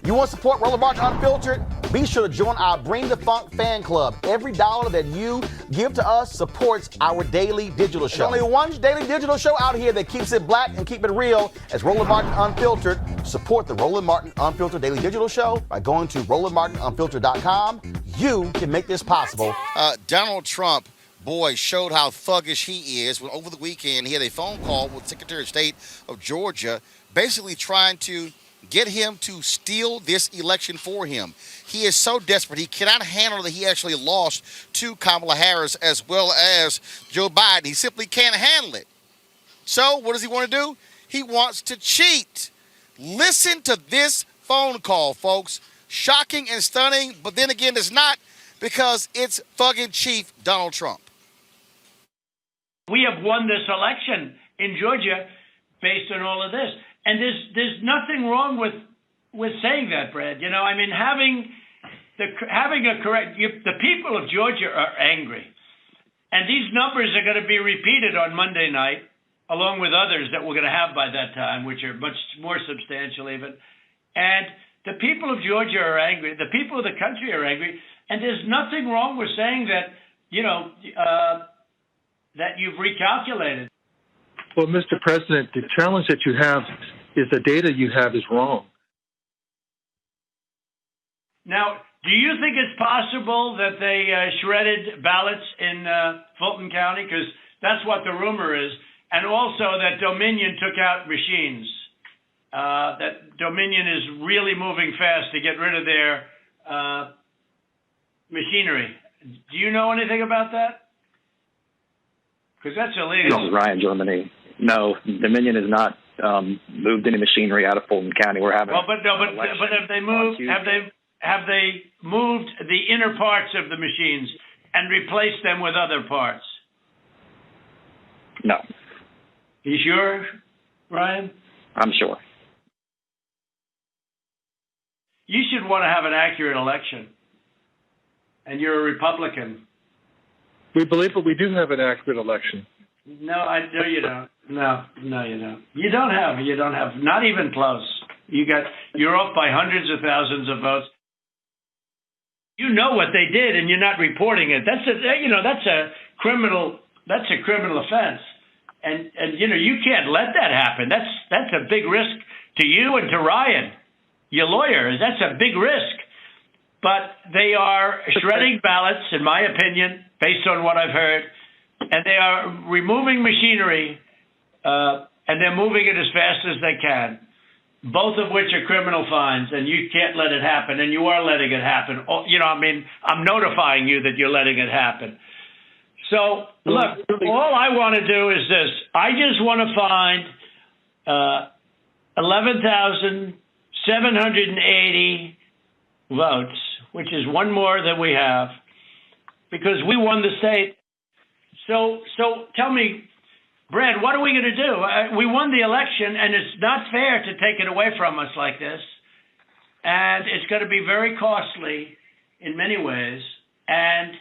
You want to support Roland Martin Unfiltered? Be sure to join our Bring the Funk fan club. Every dollar that you give to us supports our daily digital show. There's only one daily digital show out here that keeps it black and keep it real as Roland Martin Unfiltered. Support the Roland Martin Unfiltered daily digital show by going to RolandMartinUnfiltered.com. You can make this possible. Donald Trump, boy, showed how thuggish he is. Over the weekend, he had a phone call with Secretary of State of Georgia, basically trying to get him to steal this election for him. He is so desperate. He cannot handle that he actually lost to Kamala Harris as well as Joe Biden. He simply can't handle it. So what does he want to do? He wants to cheat. Listen to this phone call, folks. Shocking and stunning, but then again, it's not, because it's thugging Chief Donald Trump. We have won this election in Georgia based on all of this. And there's nothing wrong with saying that, Brad. You know, I mean, having a correct, the people of Georgia are angry. And these numbers are going to be repeated on Monday night, along with others that we're going to have by that time, which are much more substantial even. And the people of Georgia are angry. The people of the country are angry. And there's nothing wrong with saying that, you know, that you've recalculated. Well, Mr. President, the challenge that you have is the data you have is wrong. Now, do you think it's possible that they shredded ballots in Fulton County? Because that's what the rumor is. And also that Dominion took out machines. That Dominion is really moving fast to get rid of their machinery. Do you know anything about that? Because that's illegal. This is Ryan, Germany. No, Dominion has not moved any machinery out of Fulton County. We're having. Well, but have they moved? Have they moved the inner parts of the machines and replaced them with other parts? No. You sure, Ryan? I'm sure. You should want to have an accurate election, and you're a Republican. We believe that we do have an accurate election. No, you don't. No, you don't. You don't have. Not even close. You're off by hundreds of thousands of votes. You know what they did, and you're not reporting it. That's a criminal offense, and you can't let that happen. That's a big risk to you and to Ryan, your lawyer. That's a big risk. But they are shredding ballots, in my opinion, based on what I've heard, and they are removing machinery, and they're moving it as fast as they can, both of which are criminal fines, and you can't let it happen, and you are letting it happen. I'm notifying you that you're letting it happen. So, look, all I want to do is this. I just want to find 11,780 votes, which is one more than we have, because we won the state. So tell me, Brad, what are we going to do? We won the election, and it's not fair to take it away from us like this. And it's going to be very costly in many ways. And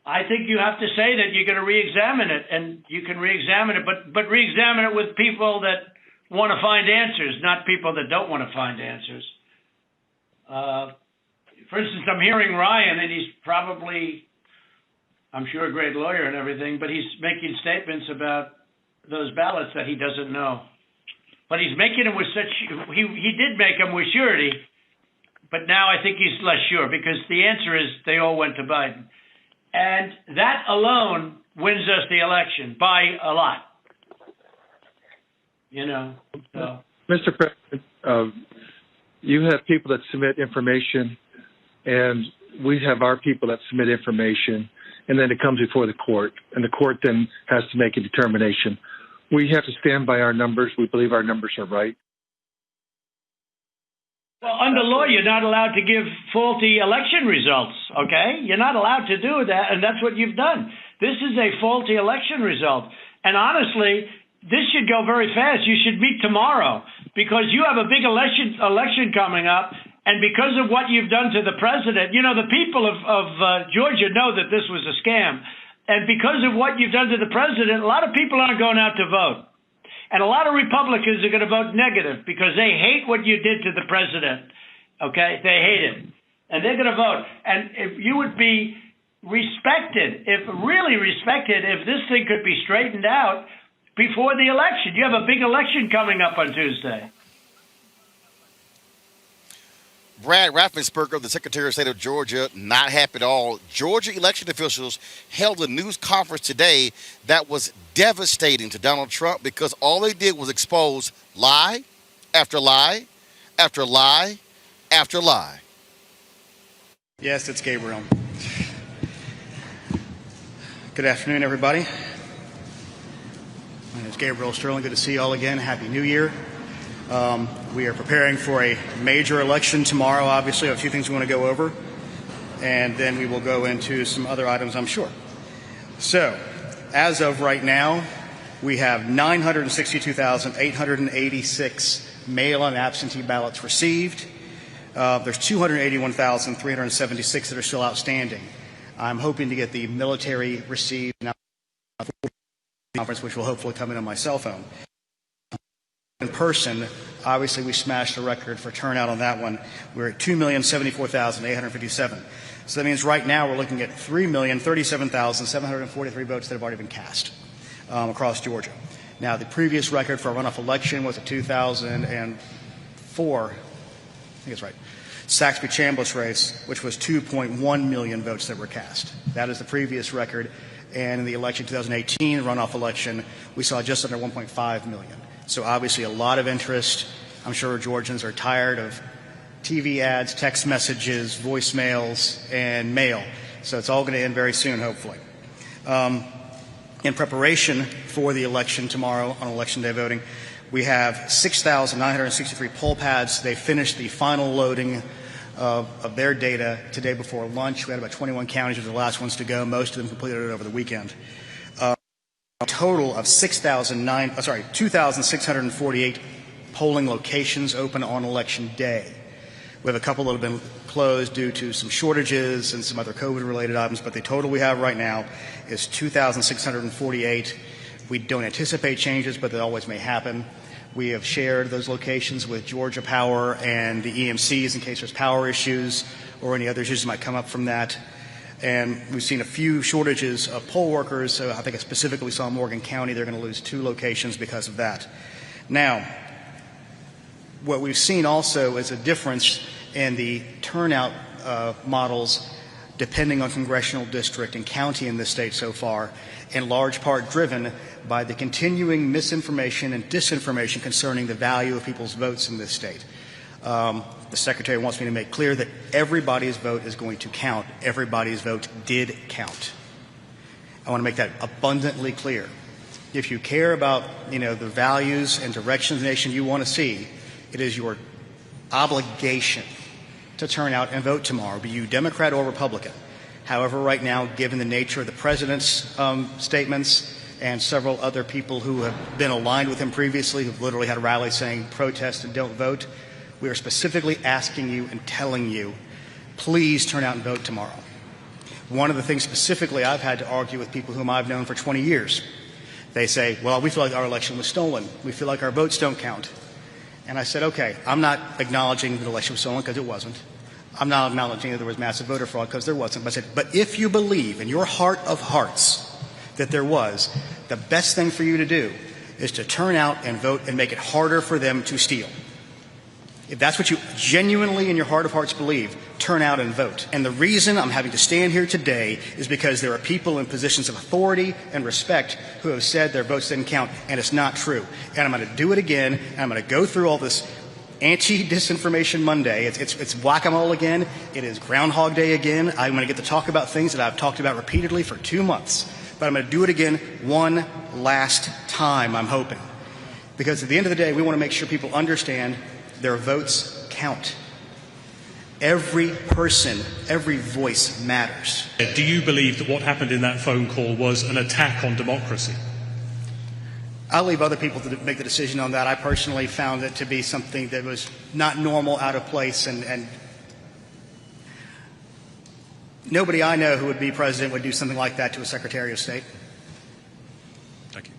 I think you have to say that you're going to re-examine it, and you can re-examine it, but re-examine it with people that want to find answers, not people that don't want to find answers. For instance, I'm hearing Ryan, and he's probably, I'm sure, a great lawyer and everything, but he's making statements about those ballots that he doesn't know. But he's making them with such, he did make them with surety, but now I think he's less sure, because the answer is they all went to Biden. And that alone wins us the election by a lot. So. Mr. President, you have people that submit information, and we have our people that submit information, and then it comes before the court, and the court then has to make a determination. We have to stand by our numbers. We believe our numbers are right. Well, under law, you're not allowed to give faulty election results, okay? You're not allowed to do that, and that's what you've done. This is a faulty election result. And honestly, this should go very fast. You should meet tomorrow, because you have a big election coming up, and because of what you've done to the president, the people of Georgia know that this was a scam. And because of what you've done to the president, a lot of people aren't going out to vote. And a lot of Republicans are going to vote negative because they hate what you did to the president. Okay? They hate it. And they're going to vote. And if you would be respected, if this thing could be straightened out before the election. You have a big election coming up on Tuesday. Brad Reffensperger, the Secretary of State of Georgia, not happy at all. Georgia election officials held a news conference today that was devastating to Donald Trump because all they did was expose lie after lie after lie after lie. Yes, it's Gabriel. Good afternoon, everybody. My name is Gabriel Sterling. Good to see you all again. Happy New Year. We are preparing for a major election tomorrow. Obviously, a few things we want to go over, and then we will go into some other items, I'm sure. So, as of right now, we have 962,886 mail and absentee ballots received. There's 281,376 that are still outstanding. I'm hoping to get the military received now conference, which will hopefully come in on my cell phone. In person, obviously we smashed a record for turnout on that one. We're at 2,074,857. So that means right now we're looking at 3,037,743 votes that have already been cast across Georgia. Now, the previous record for a runoff election was a 2004, I think it's right, Saxby-Chambliss race, which was 2.1 million votes that were cast. That is the previous record. And in the election 2018 runoff election, we saw just under 1.5 million. So obviously a lot of interest. I'm sure Georgians are tired of TV ads, text messages, voicemails, and mail. So it's all going to end very soon, hopefully. In preparation for the election tomorrow on Election Day voting, we have 6,963 poll pads. They finished the final loading of their data today before lunch. We had about 21 counties were the last ones to go. Most of them completed it over the weekend. A total of 2,648 polling locations open on Election Day. We have a couple that have been closed due to some shortages and some other COVID-related items, but the total we have right now is 2,648. We don't anticipate changes, but they always may happen. We have shared those locations with Georgia Power and the EMCs in case there's power issues or any other issues that might come up from that. And we've seen a few shortages of poll workers. So I think I specifically saw Morgan County. They're going to lose 2 locations because of that. Now, what we've seen also is a difference in the turnout models depending on congressional district and county in this state so far, in large part driven by the continuing misinformation and disinformation concerning the value of people's votes in this state. The Secretary wants me to make clear that everybody's vote is going to count. Everybody's vote did count. I want to make that abundantly clear. If you care about, the values and direction of the nation you want to see, it is your obligation to turn out and vote tomorrow, be you Democrat or Republican. However, right now, given the nature of the President's statements and several other people who have been aligned with him previously, who've literally had rallies saying protest and don't vote, we are specifically asking you and telling you, please turn out and vote tomorrow. One of the things specifically I've had to argue with people whom I've known for 20 years, they say, well, we feel like our election was stolen. We feel like our votes don't count. And I said, okay, I'm not acknowledging that the election was stolen because it wasn't. I'm not acknowledging that there was massive voter fraud because there wasn't. But I said, but if you believe in your heart of hearts that there was, the best thing for you to do is to turn out and vote and make it harder for them to steal. If that's what you genuinely in your heart of hearts believe, turn out and vote. And the reason I'm having to stand here today is because there are people in positions of authority and respect who have said their votes didn't count, and it's not true. And I'm going to do it again, and I'm going to go through all this anti-disinformation Monday. It's whack-a-mole again. It is Groundhog Day again. I'm going to get to talk about things that I've talked about repeatedly for 2 months. But I'm going to do it again one last time, I'm hoping. Because at the end of the day, we want to make sure people understand their votes count. Every person, every voice matters. Do you believe that what happened in that phone call was an attack on democracy? I'll leave other people to make the decision on that. I personally found it to be something that was not normal, out of place, and nobody I know who would be president would do something like that to a Secretary of State. Thank you.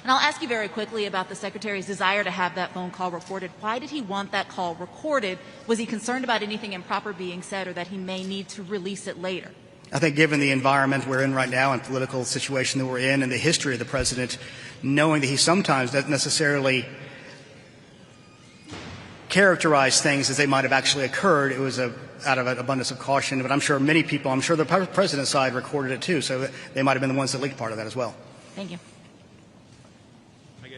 And I'll ask you very quickly about the Secretary's desire to have that phone call recorded. Why did he want that call recorded? Was he concerned about anything improper being said or that he may need to release it later? I think given the environment we're in right now and political situation that we're in and the history of the president, knowing that he sometimes doesn't necessarily characterize things as they might have actually occurred, it was out of an abundance of caution. But I'm sure many people, I'm sure the president's side recorded it too, so they might have been the ones that leaked part of that as well. Thank you.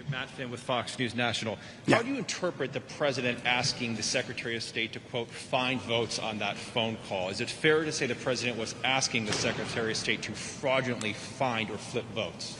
Matt Finn with Fox News National. Yeah. How do you interpret the president asking the Secretary of State to, quote, find votes on that phone call? Is it fair to say the president was asking the Secretary of State to fraudulently find or flip votes?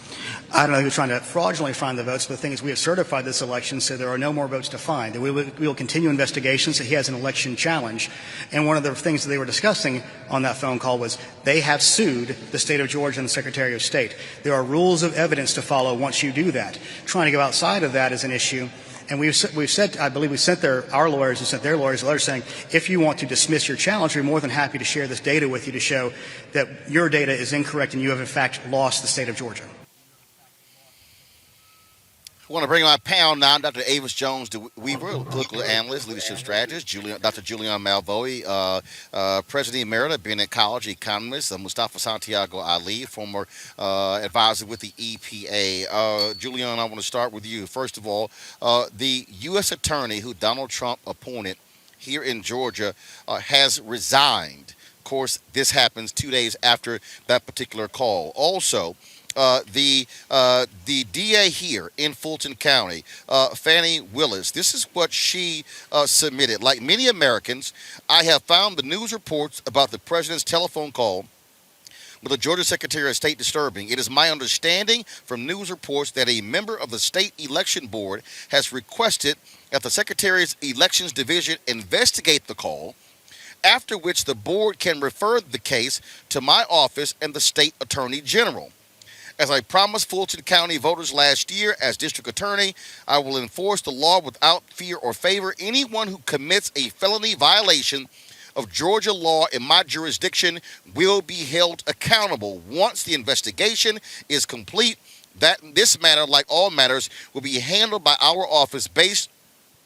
I don't know who's trying to fraudulently find the votes, but the thing is we have certified this election, so there are no more votes to find. We will continue investigations. So he has an election challenge. And one of the things that they were discussing on that phone call was they have sued the state of Georgia and the Secretary of State. There are rules of evidence to follow once you do that. Trying to go outside of that is an issue. And we've said, I believe we sent our lawyers and sent their lawyers a letter saying, if you want to dismiss your challenge, we're more than happy to share this data with you to show that your data is incorrect and you have in fact lost the state of Georgia. I want to bring my panel now, Dr. Avis Jones Weaver, political analyst, leadership strategist, Dr. Julian Malvoy, president emerita, Bennett College economist, Mustafa Santiago Ali, former advisor with the EPA. Julian, I want to start with you. First of all, the U.S. attorney who Donald Trump appointed here in Georgia has resigned. Of course, this happens 2 days after that particular call. Also, the DA here in Fulton County, Fannie Willis, this is what she submitted. Like many Americans, I have found the news reports about the president's telephone call with the Georgia Secretary of State disturbing. It is my understanding from news reports that a member of the state election board has requested that the Secretary's Elections Division investigate the call, after which the board can refer the case to my office and the state attorney general. As I promised Fulton County voters last year as district attorney, I will enforce the law without fear or favor. Anyone who commits a felony violation of Georgia law in my jurisdiction will be held accountable. Once the investigation is complete, this matter, like all matters, will be handled by our office based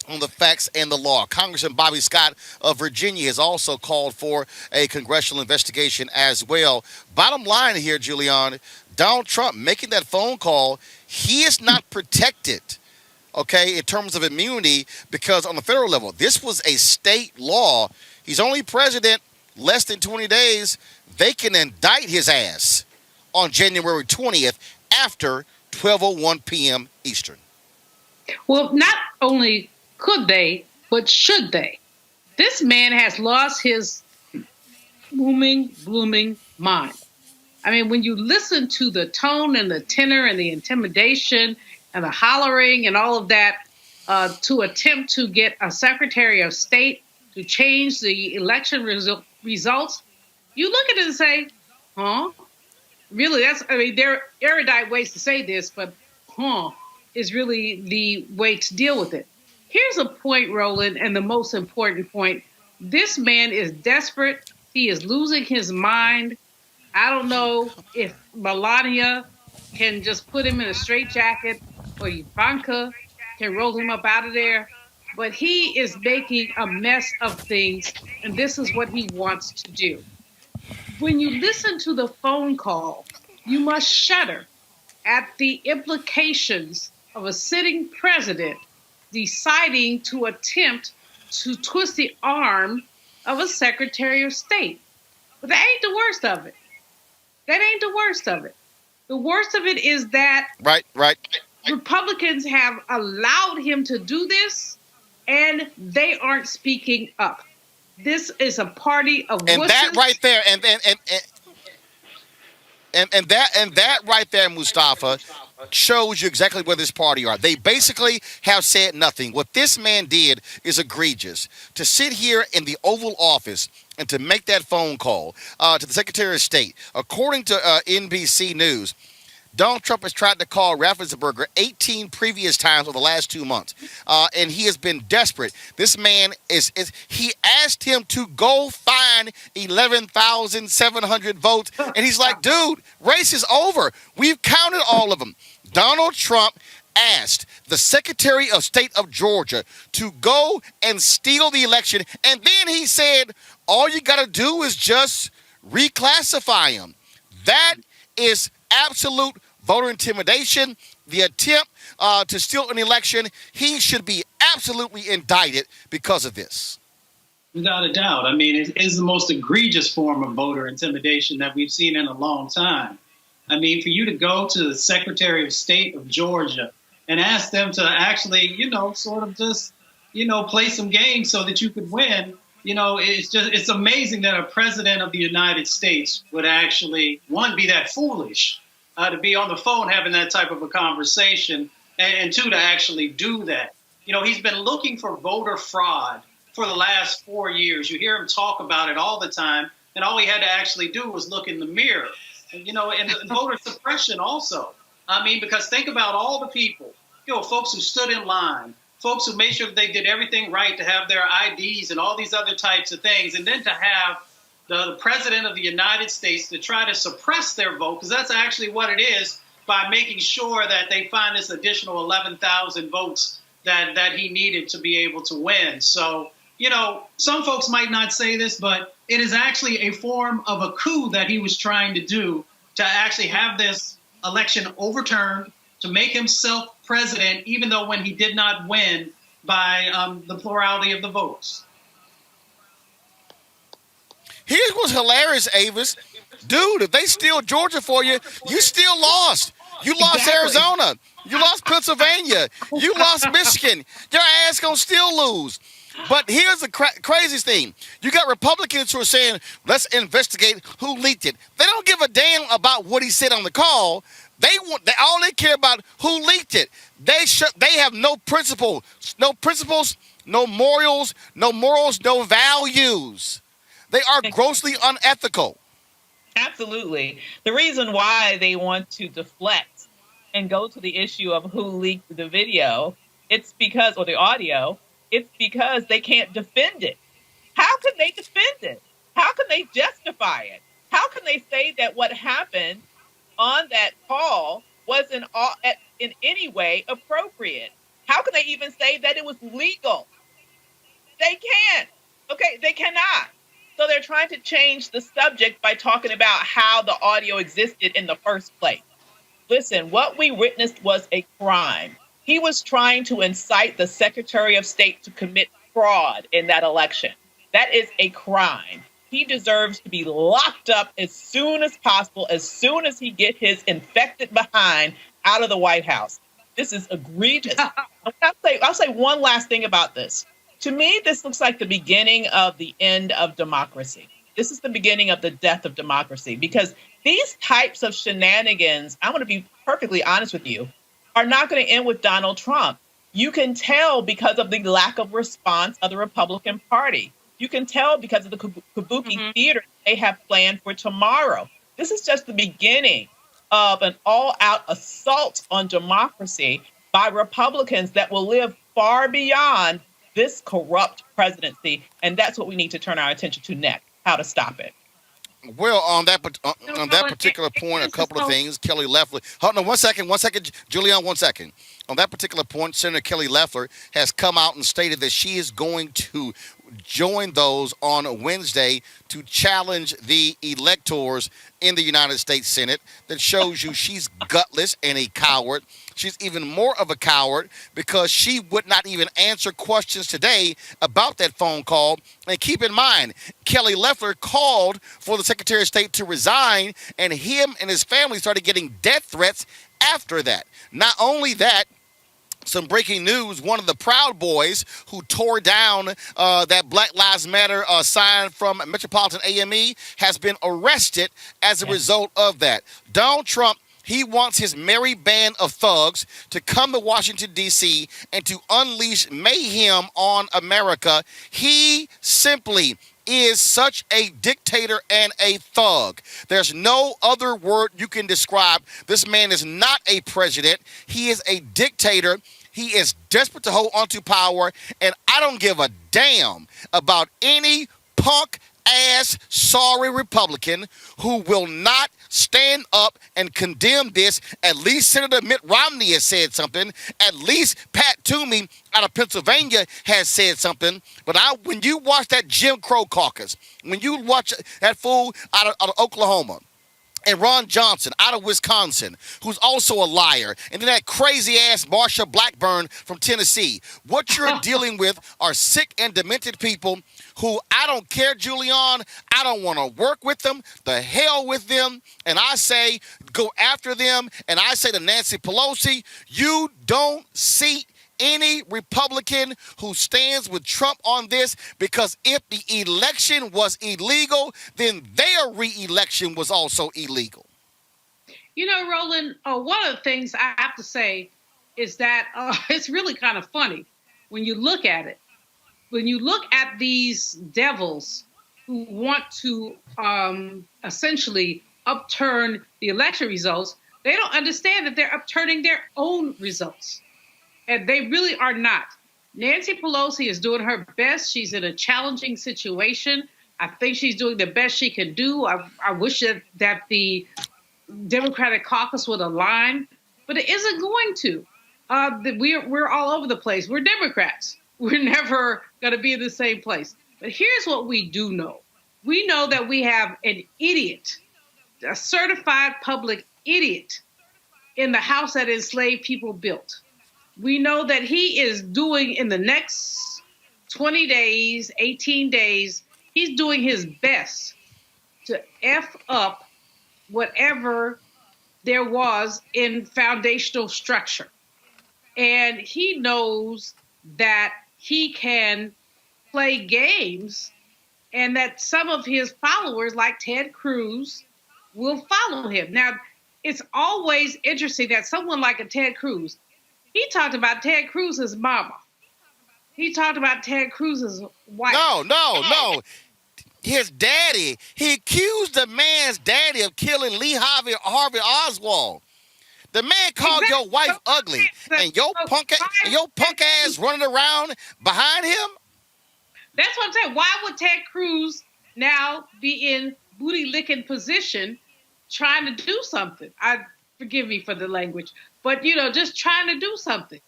on the facts and the law. Congressman Bobby Scott of Virginia has also called for a congressional investigation as well. Bottom line here, Julian, Donald Trump making that phone call, he is not protected, okay, in terms of immunity, because on the federal level, this was a state law. He's only president less than 20 days. They can indict his ass on January 20th after 12:01 p.m. Eastern. Well, not only could they, but should they? This man has lost his blooming mind. I mean, when you listen to the tone and the tenor and the intimidation and the hollering and all of that to attempt to get a Secretary of State to change the election results, you look at it and say, huh? Really, there are erudite ways to say this, but is really the way to deal with it. Here's a point, Roland, and the most important point. This man is desperate. He is losing his mind. I don't know if Melania can just put him in a straitjacket or Ivanka can roll him up out of there, but he is making a mess of things, and this is what he wants to do. When you listen to the phone call, you must shudder at the implications of a sitting president deciding to attempt to twist the arm of a Secretary of State. But that ain't the worst of it. That ain't the worst of it. The worst of it is that Right. Republicans have allowed him to do this, and they aren't speaking up. This is a party of And wusses. that right there, and that right there, Mustafa, shows you exactly where this party are. They basically have said nothing. What this man did is egregious. To sit here in the Oval Office and to make that phone call to the Secretary of State, according to NBC News, Donald Trump has tried to call Reffensperger 18 previous times over the last 2 months, and he has been desperate. This man he asked him to go find 11,700 votes, and he's like, dude, race is over. We've counted all of them. Donald Trump asked the Secretary of State of Georgia to go and steal the election, and then he said, all you got to do is just reclassify him. That is absolute voter intimidation. The attempt to steal an election, he should be absolutely indicted because of this. Without a doubt. I mean, it is the most egregious form of voter intimidation that we've seen in a long time. I mean, for you to go to the Secretary of State of Georgia and ask them to actually, sort of just, play some games so that you could win, it's amazing that a president of the United States would actually, one, be that foolish to be on the phone having that type of a conversation, and two, to actually do that. He's been looking for voter fraud for the last 4 years. You hear him talk about it all the time, and all he had to actually do was look in the mirror. And voter suppression also. I mean, because think about all the people, folks who stood in line, folks who made sure that they did everything right to have their IDs and all these other types of things, and then to have the president of the United States to try to suppress their vote, because that's actually what it is, by making sure that they find this additional 11,000 votes that he needed to be able to win. So, some folks might not say this, but it is actually a form of a coup that he was trying to do, to actually have this election overturned, to make himself president, even though when he did not win by the plurality of the votes. Here's what's hilarious, Avis. Dude, if they steal Georgia for you, you still lost. You lost Arizona. You lost Pennsylvania. You lost Michigan. Your ass gonna still lose. But here's the craziest thing. You got Republicans who are saying, let's investigate who leaked it. They don't give a damn about what he said on the call. All they care about who leaked it. They have no principles, no morals, no values. They are grossly unethical. Absolutely. The reason why they want to deflect and go to the issue of who leaked the video, or the audio, it's because they can't defend it. How can they defend it? How can they justify it? How can they say that what happened on that call wasn't in any way appropriate? How can they even say that it was legal? They can't. Okay, they cannot. So they're trying to change the subject by talking about how the audio existed in the first place. Listen, what we witnessed was a crime. He was trying to incite the Secretary of State to commit fraud in that election. That is a crime. He deserves to be locked up as soon as possible, as soon as he gets his infected behind out of the White House. This is egregious. I'll say one last thing about this. To me, this looks like the beginning of the end of democracy. This is the beginning of the death of democracy, because these types of shenanigans, I'm going to be perfectly honest with you, are not going to end with Donald Trump. You can tell because of the lack of response of the Republican Party. You can tell because of the kabuki theater they have planned for tomorrow. This is just the beginning of an all-out assault on democracy by Republicans that will live far beyond this corrupt presidency, and that's what we need to turn our attention to next, how to stop it. Well, on that particular point, a couple of things. Kelly Loeffler. Hold on, one second, Julian, 1 second. On that particular point, Senator Kelly Loeffler has come out and stated that she is going to join those on Wednesday to challenge the electors in the United States Senate. That shows you she's gutless and a coward. She's even more of a coward because she would not even answer questions today about that phone call. And keep in mind, Kelly Loeffler called for the Secretary of State to resign, and him and his family started getting death threats after that. Not only that, some breaking news, one of the Proud Boys who tore down that Black Lives Matter sign from Metropolitan AME has been arrested as a result of that. Donald Trump, He wants his merry band of thugs to come to Washington, D.C. and to unleash mayhem on America. He simply is such a dictator and a thug. There's no other word you can describe. This man is not a president. He is a dictator. He is desperate to hold onto power, and I don't give a damn about any punk-ass sorry Republican who will not stand up and condemn this. At least Senator Mitt Romney has said something. At least Pat Toomey out of Pennsylvania has said something. But when you watch that Jim Crow caucus, when you watch that fool out of Oklahoma, and Ron Johnson out of Wisconsin, who's also a liar, and then that crazy-ass Marsha Blackburn from Tennessee. What you're dealing with are sick and demented people who I don't care, Julian. I don't want to work with them. The hell with them. And I say go after them. And I say to Nancy Pelosi, you don't seat any Republican who stands with Trump on this, because if the election was illegal, then their re-election was also illegal. You know, Roland, one of the things I have to say is that it's really kind of funny when you look at it. When you look at these devils who want to essentially upturn the election results, they don't understand that they're upturning their own results. And they really are not. Nancy Pelosi is doing her best. She's in a challenging situation. I think she's doing the best she can do. I wish that the Democratic caucus would align, but it isn't going to. We're all over the place. We're Democrats. We're never going to be in the same place. But here's what we do know. We know that we have an idiot, a certified public idiot in the house that enslaved people built. We know that he is doing in the next 20 days, 18 days, he's doing his best to F up whatever there was in foundational structure. And he knows that he can play games and that some of his followers, like Ted Cruz, will follow him. Now, it's always interesting that someone like a Ted Cruz, he talked about Ted Cruz's mama. He talked about Ted Cruz's wife. No. His daddy. He accused the man's daddy of killing Lee Harvey Oswald. The man called your wife ugly, and your punk ass running around behind him. That's what I'm saying. Why would Ted Cruz now be in booty licking position, trying to do something? Forgive me for the language, but just trying to do something.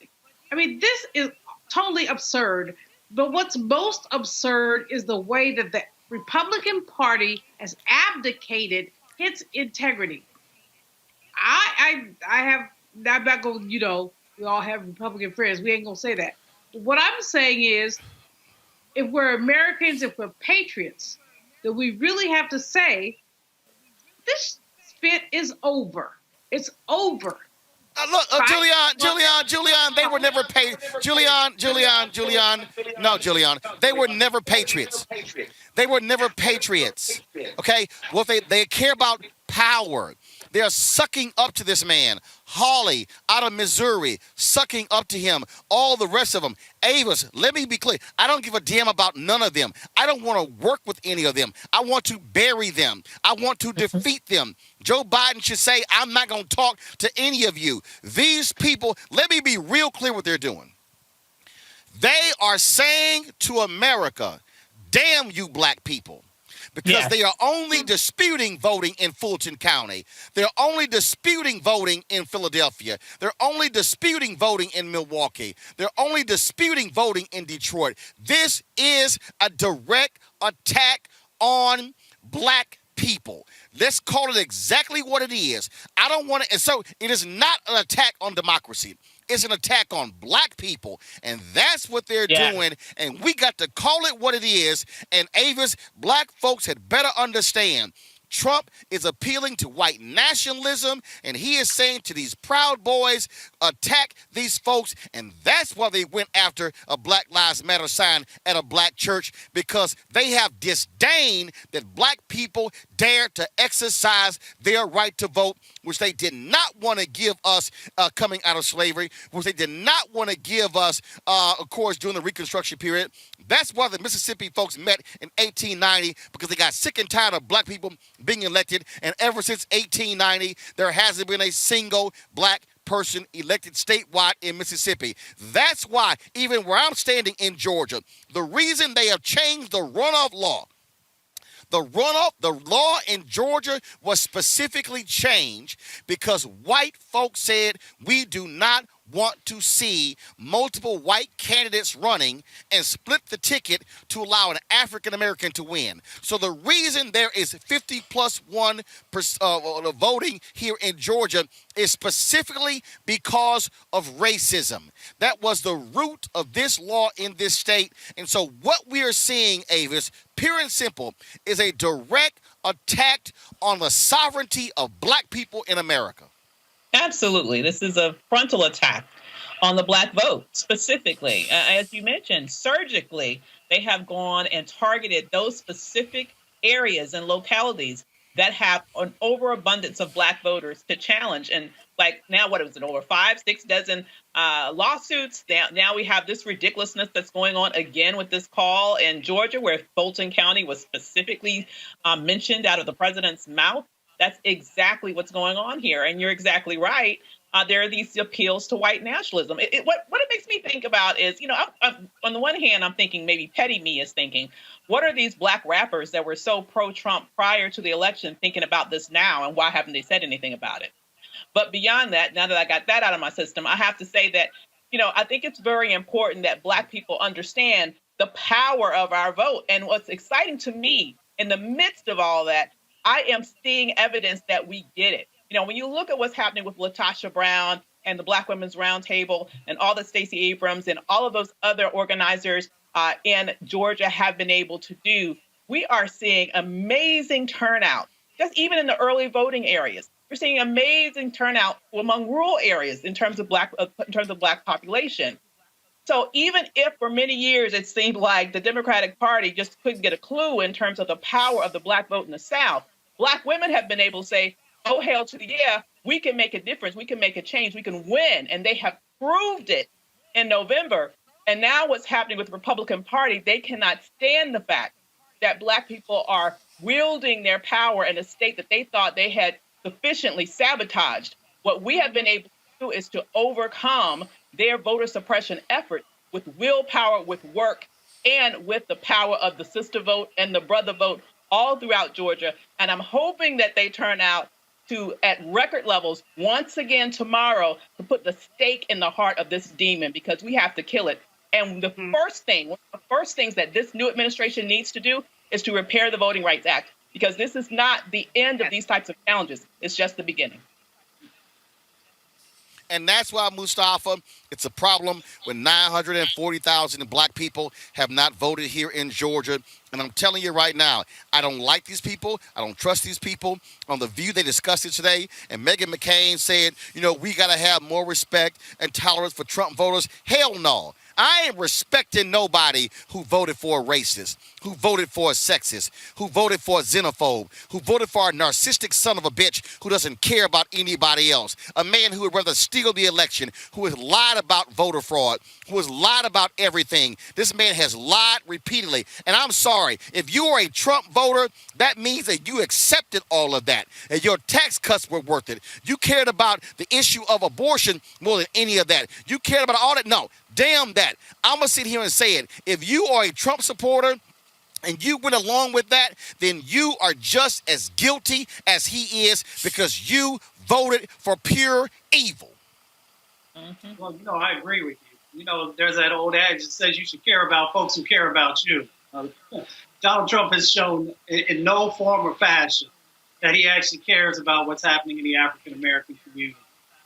I mean, this is totally absurd. But what's most absurd is the way that the Republican Party has abdicated its integrity. I'm not going, we all have Republican friends. We ain't going to say that. What I'm saying is, if we're Americans, if we're patriots, then we really have to say, this spit is over. It's over. Look, Julian, they were never Julian, they were never patriots. They were never patriots. Okay? Well, they care about power. They are sucking up to this man. Hawley out of Missouri, sucking up to him. All the rest of them. Avis, let me be clear. I don't give a damn about none of them. I don't want to work with any of them. I want to bury them. I want to defeat them. Joe Biden should say, I'm not going to talk to any of you. These people, let me be real clear what they're doing. They are saying to America, damn you black people. Because they are only disputing voting in Fulton County. They're only disputing voting in Philadelphia. They're only disputing voting in Milwaukee. They're only disputing voting in Detroit. This is a direct attack on black people. Let's call it exactly what it is. I don't want to, and so it is not an attack on democracy. It's an attack on black people, and that's what they're doing, and we got to call it what it is. And Avis, black folks had better understand, Trump is appealing to white nationalism, and he is saying to these Proud Boys, attack these folks, and that's why they went after a Black Lives Matter sign at a black church, because they have disdain that black people dare to exercise their right to vote, which they did not want to give us coming out of slavery, which they did not want to give us, of course, during the Reconstruction period. That's why the Mississippi folks met in 1890, because they got sick and tired of black people being elected. And ever since 1890, there hasn't been a single black person elected statewide in Mississippi. That's why, even where I'm standing in Georgia, the reason they have changed the runoff law, the law in Georgia was specifically changed because white folks said we do not want to see multiple white candidates running and split the ticket to allow an African American to win. So the reason there is 50+1% voting here in Georgia is specifically because of racism. That was the root of this law in this state. And so what we are seeing, Avis, pure and simple, is a direct attack on the sovereignty of black people in America. Absolutely. This is a frontal attack on the black vote, specifically. As you mentioned, surgically, they have gone and targeted those specific areas and localities that have an overabundance of black voters to challenge. And like now, what is it, over 5-6 dozen lawsuits? Now we have this ridiculousness that's going on again with this call in Georgia, where Fulton County was specifically mentioned out of the president's mouth. That's exactly what's going on here. And you're exactly right. There are these appeals to white nationalism. What it makes me think about is, on the one hand, I'm thinking maybe petty me is thinking, what are these black rappers that were so pro-Trump prior to the election thinking about this now, and why haven't they said anything about it? But beyond that, now that I got that out of my system, I have to say that, I think it's very important that black people understand the power of our vote. And what's exciting to me in the midst of all that, I am seeing evidence that we get it. When you look at what's happening with LaTosha Brown and the Black Women's Roundtable and all that Stacey Abrams and all of those other organizers in Georgia have been able to do, we are seeing amazing turnout, just even in the early voting areas. We're seeing amazing turnout among rural areas in terms of black population. So even if for many years it seemed like the Democratic Party just couldn't get a clue in terms of the power of the black vote in the South, black women have been able to say, oh, hell to the yeah, we can make a difference. We can make a change. We can win. And they have proved it in November. And now what's happening with the Republican Party, they cannot stand the fact that black people are wielding their power in a state that they thought they had sufficiently sabotaged. What we have been able to do is to overcome their voter suppression effort with willpower, with work, and with the power of the sister vote and the brother vote all throughout Georgia. And I'm hoping that they turn out to, at record levels, once again tomorrow, to put the stake in the heart of this demon, because we have to kill it. And one of the first things that this new administration needs to do is to repair the Voting Rights Act, because this is not the end of these types of challenges. It's just the beginning. And that's why, Mustafa, it's a problem when 940,000 black people have not voted here in Georgia. And I'm telling you right now, I don't like these people. I don't trust these people. On The View, they discussed it today. And Meghan McCain said, we got to have more respect and tolerance for Trump voters. Hell no. I ain't respecting nobody who voted for a racist, who voted for a sexist, who voted for a xenophobe, who voted for a narcissistic son of a bitch who doesn't care about anybody else, a man who would rather steal the election, who has lied about voter fraud, who has lied about everything. This man has lied repeatedly. And I'm sorry, if you are a Trump voter, that means that you accepted all of that, and your tax cuts were worth it. You cared about the issue of abortion more than any of that. You cared about all that. No. Damn that. I'm going to sit here and say it. If you are a Trump supporter and you went along with that, then you are just as guilty as he is, because you voted for pure evil. Well, I agree with you. There's that old adage that says you should care about folks who care about you. Donald Trump has shown in no form or fashion that he actually cares about what's happening in the African American community.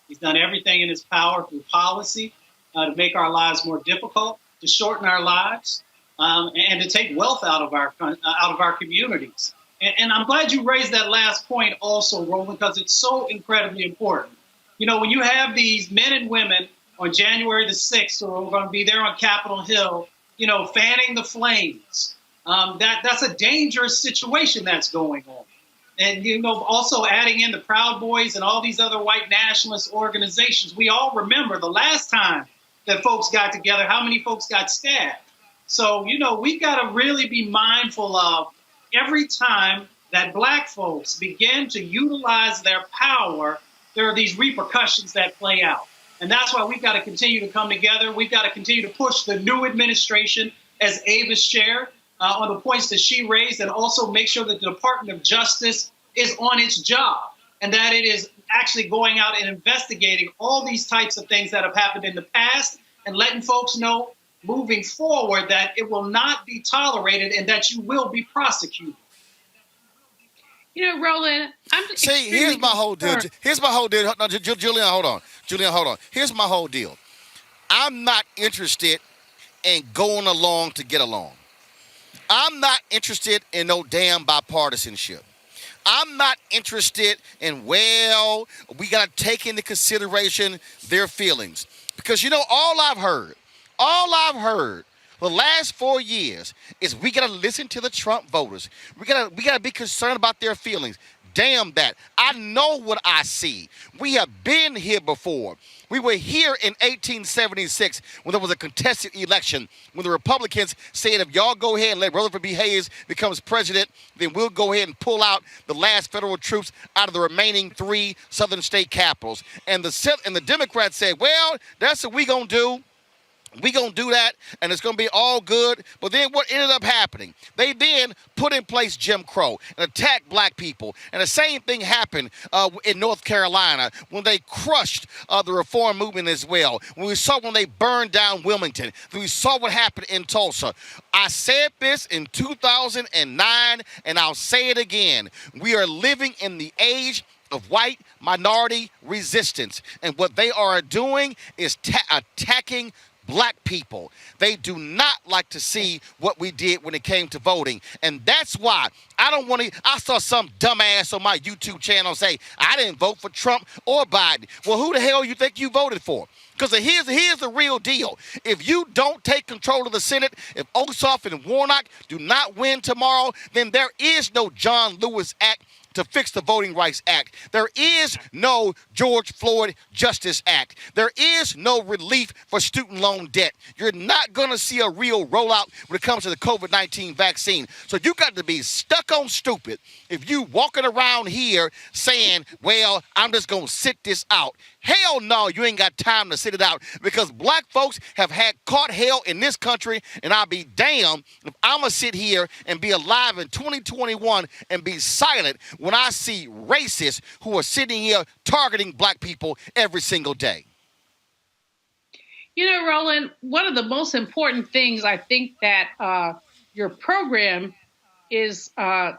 He's done everything in his power through policy to make our lives more difficult, to shorten our lives, and to take wealth out of our communities. And I'm glad you raised that last point also, Roland, because it's so incredibly important. You know, when you have these men and women on January the 6th, who are going to be there on Capitol Hill, you know, fanning the flames, that's a dangerous situation that's going on. And, you know, also adding in the Proud Boys and all these other white nationalist organizations. We all remember the last time that folks got together, how many folks got stabbed. So, you know, we've got to really be mindful of every time that black folks begin to utilize their power, there are these repercussions that play out. And that's why we've got to continue to come together. We've got to continue to push the new administration, as Ava's shared, on the points that she raised, and also make sure that the Department of Justice is on its job and that it is actually going out and investigating all these types of things that have happened in the past and letting folks know moving forward that it will not be tolerated and that you will be prosecuted. You know, Roland, here's my whole deal. Here's my whole deal. No, Julian, hold on. Julian, hold on. Here's my whole deal. I'm not interested in going along to get along. I'm not interested in no damn bipartisanship. I'm not interested in, well, we got to take into consideration their feelings. Because, you know, all I've heard for the last 4 years is we got to listen to the Trump voters. We got to be concerned about their feelings. Damn that. I know what I see. We have been here before. We were here in 1876 when there was a contested election, when the Republicans said, if y'all go ahead and let Rutherford B. Hayes becomes president, then we'll go ahead and pull out the last federal troops out of the remaining 3 southern state capitals. And the Democrats said, well, that's what we going to do. We going to do that, and it's going to be all good. But then what ended up happening? They then put in place Jim Crow and attacked black people. And the same thing happened in North Carolina when they crushed the reform movement as well. When they burned down Wilmington. When we saw what happened in Tulsa. I said this in 2009, and I'll say it again. We are living in the age of white minority resistance. And what they are doing is attacking black people. They do not like to see what we did when it came to voting. And that's why I saw some dumbass on my YouTube channel say, I didn't vote for Trump or Biden. Well, who the hell you think you voted for? Because here's the real deal. If you don't take control of the Senate, if Ossoff and Warnock do not win tomorrow, then there is no John Lewis Act to fix the Voting Rights Act. There is no George Floyd Justice Act. There is no relief for student loan debt. You're not going to see a real rollout when it comes to the COVID-19 vaccine. So you got to be stuck on stupid if you walking around here saying, well, I'm just going to sit this out. Hell no, you ain't got time to sit it out, because black folks have caught hell in this country, and I'll be damned if I'm going to sit here and be alive in 2021 and be silent when I see racists who are sitting here targeting black people every single day. You know, Roland, one of the most important things I think that your program is a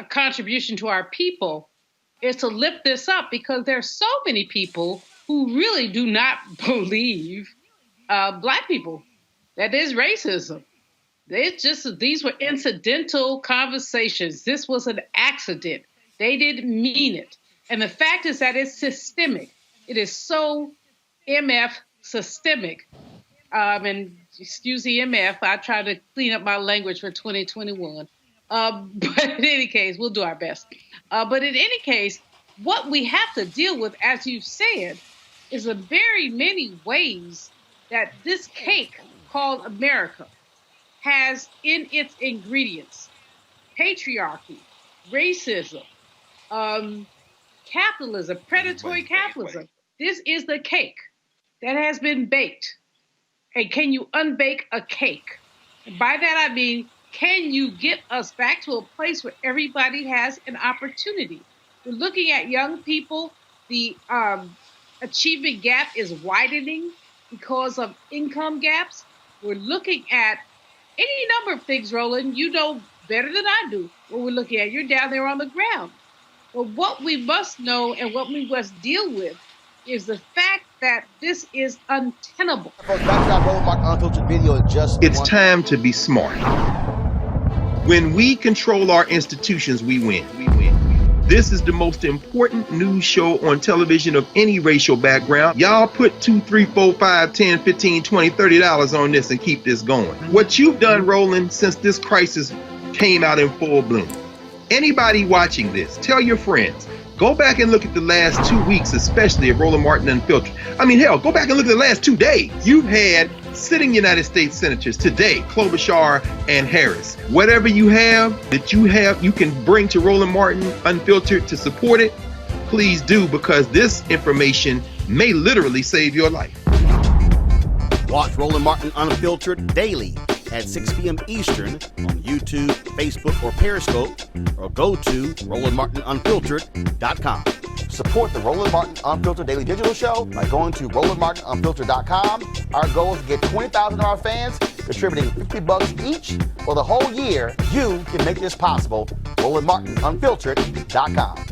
contribution to our people is to lift this up, because there's so many people who really do not believe black people, that there's racism. These were incidental conversations. This was an accident. They didn't mean it. And the fact is that it's systemic. It is so MF systemic. And excuse the MF, I try to clean up my language for 2021. But in any case, we'll do our best. But in any case, what we have to deal with, as you've said, is the very many ways that this cake called America has in its ingredients patriarchy, racism, capitalism, predatory capitalism. This is the cake that has been baked. And can you unbake a cake? And by that I mean, can you get us back to a place where everybody has an opportunity? We're looking at young people. The achievement gap is widening because of income gaps. We're looking at any number of things, Roland. You know better than I do what we're looking at. You're down there on the ground. But what we must know and what we must deal with is the fact that this is untenable. It's time to be smart. When we control our institutions, we win. This is the most important news show on television of any racial background. Y'all put $2, $3, $4, $5, $10, $15, $20, $30 on this and keep this going. What you've done, Roland, since this crisis came out in full bloom. Anybody watching this, tell your friends. Go back and look at the last 2 weeks, especially of Roland Martin Unfiltered. I mean, hell, go back and look at the last 2 days. You've had sitting United States senators today, Klobuchar and Harris. Whatever you have that you can bring to Roland Martin Unfiltered to support it, please do, because this information may literally save your life. Watch Roland Martin Unfiltered daily at 6 p.m. Eastern on YouTube, Facebook, or Periscope, or go to RolandMartinUnfiltered.com. Support the Roland Martin Unfiltered Daily Digital Show by going to RolandMartinUnfiltered.com. Our goal is to get 20,000 of our fans contributing $50 each for the whole year. You can make this possible. RolandMartinUnfiltered.com.